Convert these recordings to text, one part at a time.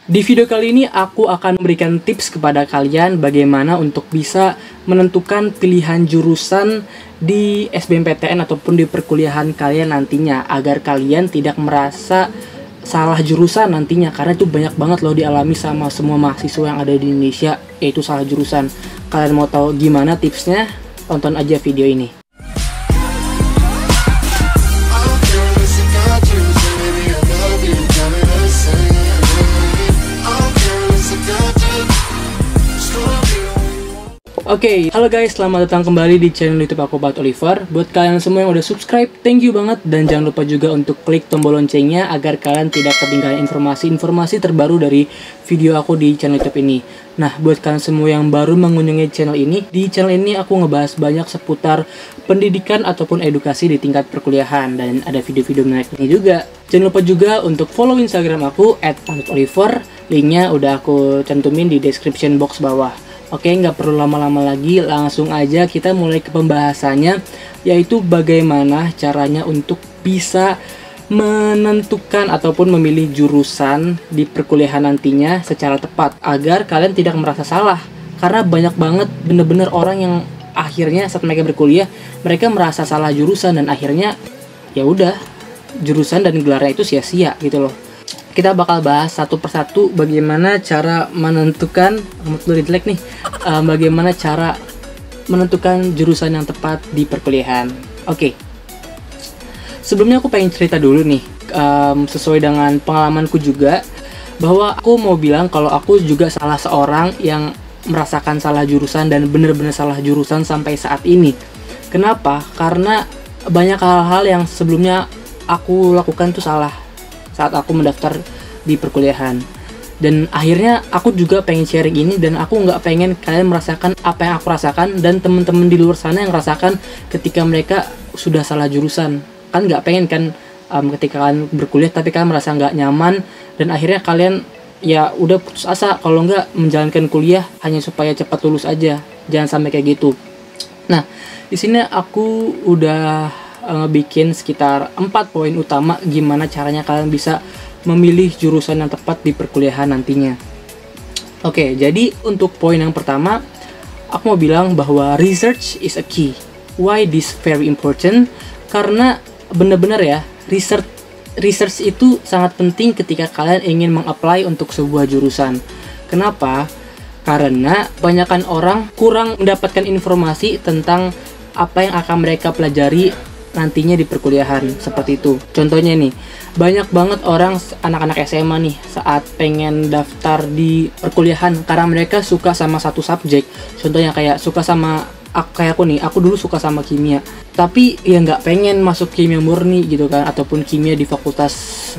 Di video kali ini aku akan memberikan tips kepada kalian bagaimana untuk bisa menentukan pilihan jurusan di SBMPTN ataupun di perkuliahan kalian nantinya, agar kalian tidak merasa salah jurusan nantinya, karena itu banyak banget loh dialami sama semua mahasiswa yang ada di Indonesia, yaitu salah jurusan. Kalian mau tahu gimana tipsnya? Tonton aja video ini. Oke, halo guys, selamat datang kembali di channel YouTube aku, Bat Oliver. Buat kalian semua yang udah subscribe, thank you banget. Dan jangan lupa juga untuk klik tombol loncengnya agar kalian tidak ketinggalan informasi-informasi terbaru dari video aku di channel YouTube ini. Nah, buat kalian semua yang baru mengunjungi channel ini, di channel ini aku ngebahas banyak seputar pendidikan ataupun edukasi di tingkat perkuliahan. Dan ada video-video menarik ini juga. Jangan lupa juga untuk follow Instagram aku @batoliver. Linknya udah aku cantumin di description box bawah. Oke, nggak perlu lama-lama lagi, langsung aja kita mulai ke pembahasannya, yaitu bagaimana caranya untuk bisa menentukan ataupun memilih jurusan di perkuliahan nantinya secara tepat, agar kalian tidak merasa salah. Karena banyak banget bener-bener orang yang akhirnya saat mereka berkuliah, mereka merasa salah jurusan dan akhirnya ya udah, jurusan dan gelarnya itu sia-sia gitu loh. Kita bakal bahas satu persatu bagaimana cara menentukan, bagaimana cara menentukan jurusan yang tepat di perkuliahan. Oke. Sebelumnya aku pengen cerita dulu nih, sesuai dengan pengalamanku juga, bahwa aku mau bilang kalau aku juga salah seorang yang merasakan salah jurusan dan bener-bener salah jurusan sampai saat ini. Kenapa? Karena banyak hal-hal yang sebelumnya aku lakukan tuh salah saat aku mendaftar di perkuliahan, dan akhirnya aku juga pengen sharing ini, dan aku nggak pengen kalian merasakan apa yang aku rasakan dan temen-temen di luar sana yang rasakan ketika mereka sudah salah jurusan. Kan nggak pengen kan ketika kalian berkuliah tapi kalian merasa nggak nyaman dan akhirnya kalian ya udah putus asa kalau nggak menjalankan kuliah hanya supaya cepat lulus aja. Jangan sampai kayak gitu. Nah, di sini aku udah bikin sekitar 4 poin utama gimana caranya kalian bisa memilih jurusan yang tepat di perkuliahan nantinya. Oke, jadi untuk poin yang pertama, aku mau bilang bahwa research is a key. Why this very important? Karena bener-bener ya, research itu sangat penting ketika kalian ingin meng-apply untuk sebuah jurusan. Kenapa? Karena kebanyakan orang kurang mendapatkan informasi tentang apa yang akan mereka pelajari nantinya di perkuliahan, seperti itu. Contohnya nih, banyak banget orang anak-anak SMA nih saat pengen daftar di perkuliahan karena mereka suka sama satu subjek. Contohnya kayak suka sama, kayak aku nih, aku dulu suka sama kimia, tapi ya nggak pengen masuk kimia murni gitu kan, ataupun kimia di fakultas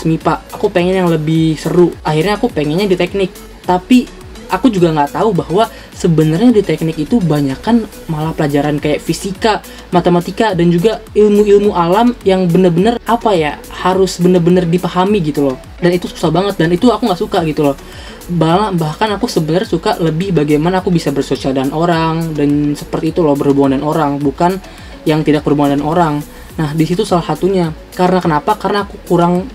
MIPA. Aku pengen yang lebih seru, akhirnya aku pengennya di teknik. Tapi aku juga nggak tahu bahwa sebenarnya di teknik itu banyakan malah pelajaran kayak fisika, matematika, dan juga ilmu-ilmu alam yang bener-bener apa ya, harus bener-bener dipahami gitu loh. Dan itu susah banget, dan itu aku nggak suka gitu loh. Bahkan aku sebenarnya suka lebih bagaimana aku bisa bersosial dengan orang, dan seperti itu loh, berhubungan dengan orang, bukan yang tidak berhubungan dengan orang. Nah, di situ salah satunya. Karena kenapa? Karena aku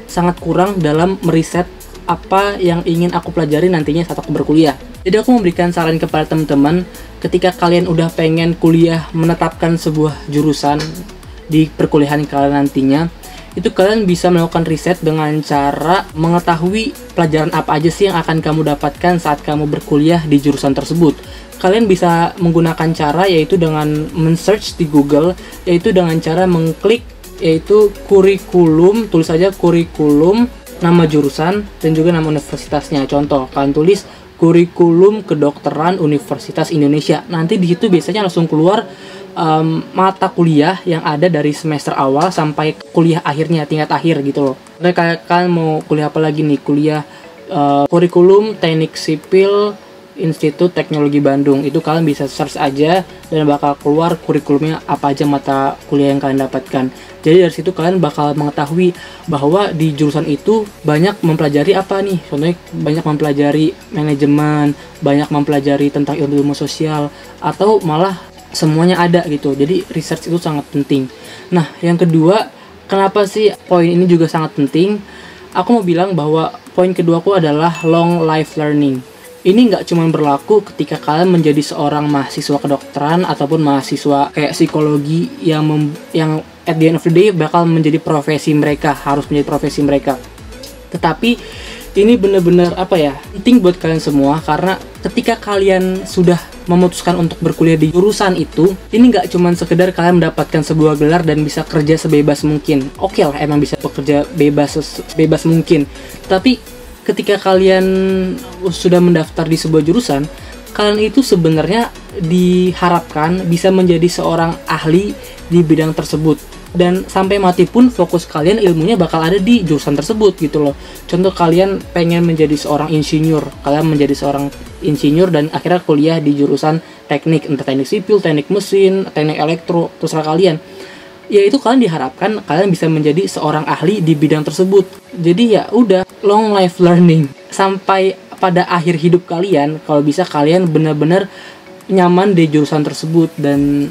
sangat kurang dalam meriset apa yang ingin aku pelajari nantinya saat aku berkuliah. Jadi aku memberikan saran kepada teman-teman, ketika kalian udah pengen kuliah, menetapkan sebuah jurusan di perkuliahan kalian nantinya, itu kalian bisa melakukan riset dengan cara mengetahui pelajaran apa aja sih yang akan kamu dapatkan saat kamu berkuliah di jurusan tersebut. Kalian bisa menggunakan cara yaitu dengan men-search di Google, yaitu dengan cara mengklik yaitu kurikulum, tulis aja kurikulum, nama jurusan, dan juga nama universitasnya. Contoh, kalian tulis kurikulum kedokteran Universitas Indonesia. Nanti di situ biasanya langsung keluar mata kuliah yang ada dari semester awal sampai kuliah akhirnya, tingkat akhir gitu loh. Kayak kalian mau kuliah apa lagi nih? Kuliah kurikulum teknik sipil Institut Teknologi Bandung. Itu kalian bisa search aja dan bakal keluar kurikulumnya apa aja mata kuliah yang kalian dapatkan. Jadi dari situ kalian bakal mengetahui bahwa di jurusan itu banyak mempelajari apa nih. Contohnya banyak mempelajari manajemen, banyak mempelajari tentang ilmu sosial, atau malah semuanya ada gitu. Jadi research itu sangat penting. Nah, yang kedua, kenapa sih poin ini juga sangat penting? aku mau bilang bahwa poin keduaku adalah long life learning. Ini nggak cuma berlaku ketika kalian menjadi seorang mahasiswa kedokteran ataupun mahasiswa kayak psikologi yang at the end of the day bakal menjadi profesi mereka, harus menjadi profesi mereka. Tetapi ini benar-benar penting buat kalian semua, karena ketika kalian sudah memutuskan untuk berkuliah di jurusan itu, ini nggak cuma sekedar kalian mendapatkan sebuah gelar dan bisa kerja sebebas mungkin. Oke lah, emang bisa bekerja bebas mungkin. Tapi ketika kalian sudah mendaftar di sebuah jurusan, kalian itu sebenarnya diharapkan bisa menjadi seorang ahli di bidang tersebut. Dan sampai mati pun fokus kalian ilmunya bakal ada di jurusan tersebut gitu loh. Contoh kalian pengen menjadi seorang insinyur, kalian menjadi seorang insinyur dan akhirnya kuliah di jurusan teknik, entah teknik sipil, teknik mesin, teknik elektro, terserah kalian. Ya itu kalian diharapkan kalian bisa menjadi seorang ahli di bidang tersebut. Jadi ya udah, long life learning sampai pada akhir hidup kalian. Kalau bisa kalian benar-benar nyaman di jurusan tersebut dan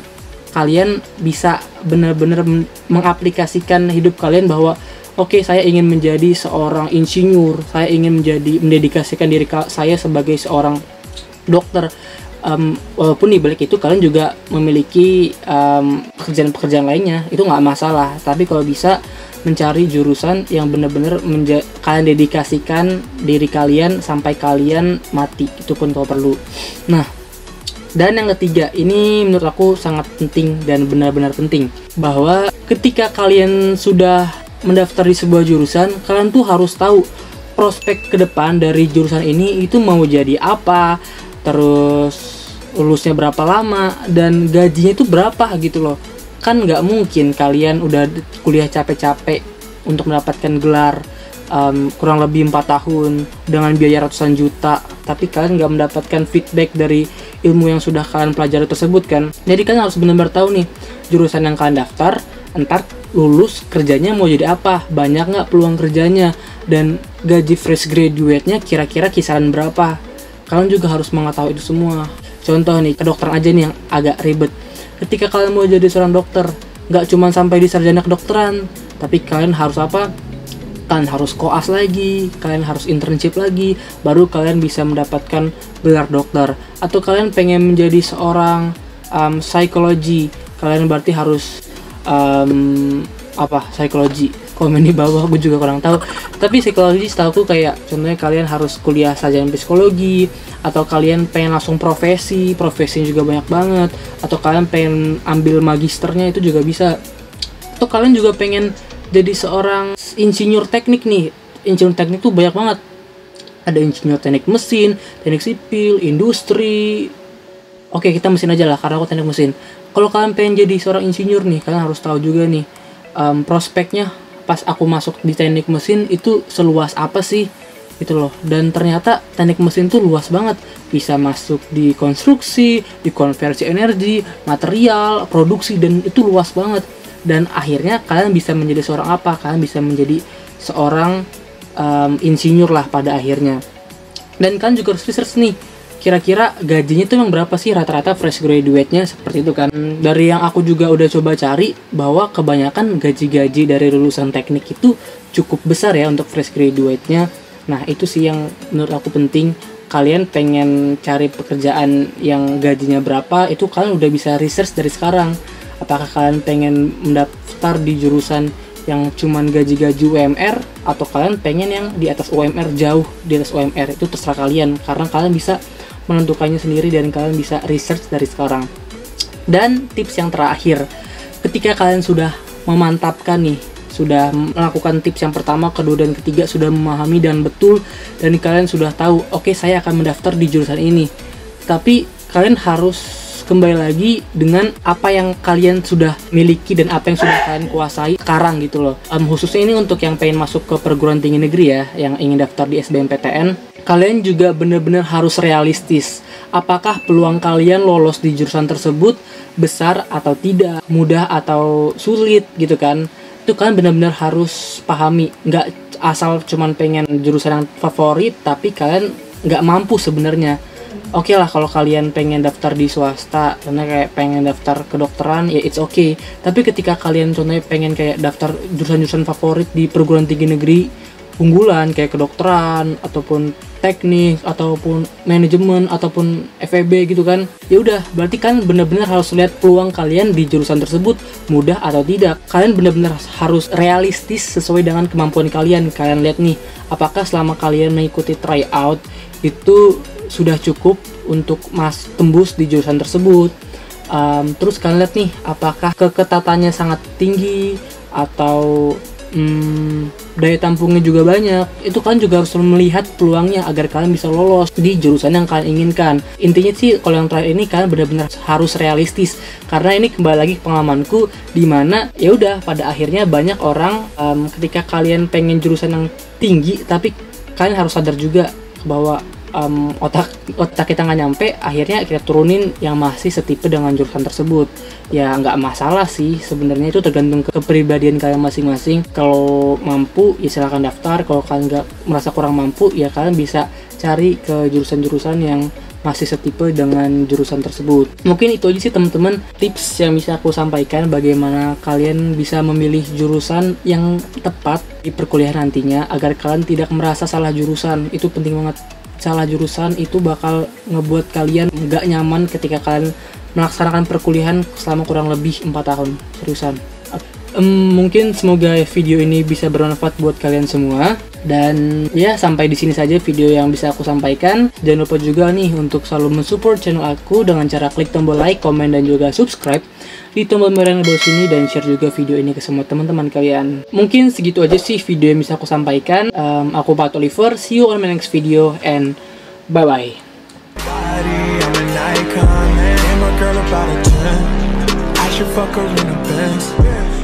kalian bisa benar-benar mengaplikasikan hidup kalian bahwa oke, saya ingin menjadi seorang insinyur, saya ingin mendedikasikan diri saya sebagai seorang dokter. Walaupun di balik itu kalian juga memiliki pekerjaan-pekerjaan lainnya, itu nggak masalah. Tapi kalau bisa mencari jurusan yang benar-benar kalian dedikasikan diri kalian sampai kalian mati, itu pun kalau perlu. Nah, dan yang ketiga, ini menurut aku sangat penting dan benar-benar penting, bahwa ketika kalian sudah mendaftar di sebuah jurusan, kalian tuh harus tahu prospek ke depan dari jurusan ini itu mau jadi apa, terus lulusnya berapa lama, dan gajinya itu berapa gitu loh. Kan nggak mungkin kalian udah kuliah capek-capek untuk mendapatkan gelar kurang lebih 4 tahun dengan biaya ratusan juta, tapi kalian nggak mendapatkan feedback dari ilmu yang sudah kalian pelajari tersebut kan. Jadi kalian harus benar-benar tahu nih jurusan yang kalian daftar, entar lulus kerjanya mau jadi apa, banyak nggak peluang kerjanya, dan gaji fresh graduate-nya kira-kira kisaran berapa. Kalian juga harus mengetahui itu semua. Contoh nih, kedokteran aja nih yang agak ribet. Ketika kalian mau jadi seorang dokter, nggak cuma sampai di sarjana kedokteran, tapi kalian harus kalian harus koas lagi, kalian harus internship lagi, baru kalian bisa mendapatkan gelar dokter. Atau kalian pengen menjadi seorang psikologi, kalian berarti harus psikologi. Komen di bawah, aku juga kurang tahu. Tapi psikologi setahu aku kayak contohnya kalian harus kuliah sarjana psikologi, atau kalian pengen langsung profesinya juga banyak banget, atau kalian pengen ambil magisternya itu juga bisa. Atau kalian juga pengen jadi seorang insinyur teknik nih. Insinyur teknik tuh banyak banget. Ada insinyur teknik mesin, teknik sipil, industri. Oke, kita mesin aja lah karena aku teknik mesin. Kalau kalian pengen jadi seorang insinyur nih, kalian harus tahu juga nih prospeknya pas aku masuk di teknik mesin itu seluas apa sih gitu loh. Dan ternyata teknik mesin tuh luas banget, bisa masuk di konstruksi, di konversi energi, material, produksi, dan itu luas banget. Dan akhirnya kalian bisa menjadi seorang apa? Kalian bisa menjadi seorang insinyur lah pada akhirnya. Dan kalian juga harus research nih, kira-kira gajinya tuh emang berapa sih rata-rata fresh graduate-nya, seperti itu kan. Dari yang aku juga udah coba cari, bahwa kebanyakan gaji-gaji dari lulusan teknik itu cukup besar ya untuk fresh graduate-nya. Nah itu sih yang menurut aku penting. Kalian pengen cari pekerjaan yang gajinya berapa, itu kalian udah bisa research dari sekarang. Apakah kalian pengen mendaftar di jurusan yang cuman gaji-gaji UMR, atau kalian pengen yang di atas UMR, jauh di atas UMR, itu terserah kalian, karena kalian bisa menentukannya sendiri dan kalian bisa research dari sekarang. Dan tips yang terakhir, ketika kalian sudah memantapkan nih, sudah melakukan tips yang pertama, kedua, dan ketiga, sudah memahami dan betul, dan kalian sudah tahu, oke, saya akan mendaftar di jurusan ini, tapi kalian harus kembali lagi dengan apa yang kalian sudah miliki dan apa yang sudah kalian kuasai sekarang gitu loh. Khususnya ini untuk yang pengen masuk ke perguruan tinggi negeri ya, yang ingin daftar di SBMPTN, kalian juga benar-benar harus realistis. Apakah peluang kalian lolos di jurusan tersebut besar atau tidak, mudah atau sulit gitu kan. Itu kalian benar-benar harus pahami. Nggak asal cuman pengen jurusan yang favorit, tapi kalian nggak mampu sebenarnya. Oke lah kalau kalian pengen daftar di swasta, karena kayak pengen daftar kedokteran, ya it's okay. Tapi ketika kalian contohnya pengen kayak daftar jurusan-jurusan favorit di perguruan tinggi negeri, unggulan kayak kedokteran ataupun teknik ataupun manajemen ataupun FEB gitu kan. Ya udah, berarti kan benar-benar harus lihat peluang kalian di jurusan tersebut mudah atau tidak. Kalian benar-benar harus realistis sesuai dengan kemampuan kalian. Kalian lihat nih, apakah selama kalian mengikuti tryout itu sudah cukup untuk tembus di jurusan tersebut. Terus kalian lihat nih, apakah keketatannya sangat tinggi atau daya tampungnya juga banyak. Itu kan juga harus melihat peluangnya agar kalian bisa lolos di jurusan yang kalian inginkan. Intinya sih kalau yang terakhir ini kalian benar-benar harus realistis, karena ini kembali lagi ke pengalamanku, dimana ya udah pada akhirnya banyak orang ketika kalian pengen jurusan yang tinggi, tapi kalian harus sadar juga bahwa otak kita nggak nyampe, akhirnya kita turunin yang masih setipe dengan jurusan tersebut. Ya nggak masalah sih sebenarnya, itu tergantung kepribadian kalian masing-masing. Kalau mampu ya silahkan daftar, kalau kalian nggak merasa kurang mampu ya kalian bisa cari ke jurusan-jurusan yang masih setipe dengan jurusan tersebut. Mungkin itu aja sih teman-teman, tips yang bisa aku sampaikan bagaimana kalian bisa memilih jurusan yang tepat di perkuliahan nantinya agar kalian tidak merasa salah jurusan. Itu penting banget. Salah jurusan itu bakal ngebuat kalian nggak nyaman ketika kalian melaksanakan perkuliahan selama kurang lebih 4 tahun. Seriusan. Mungkin semoga video ini bisa bermanfaat buat kalian semua. Dan ya, sampai di sini saja video yang bisa aku sampaikan. Jangan lupa juga nih untuk selalu mensupport channel aku dengan cara klik tombol like, komen, dan juga subscribe di tombol merah yang di bawah sini, dan share juga video ini ke semua teman-teman kalian. Mungkin segitu aja sih video yang bisa aku sampaikan. Aku Pak Oliver, see you on my next video, and bye-bye. Girl about a 10, I should fuck her in a Benz.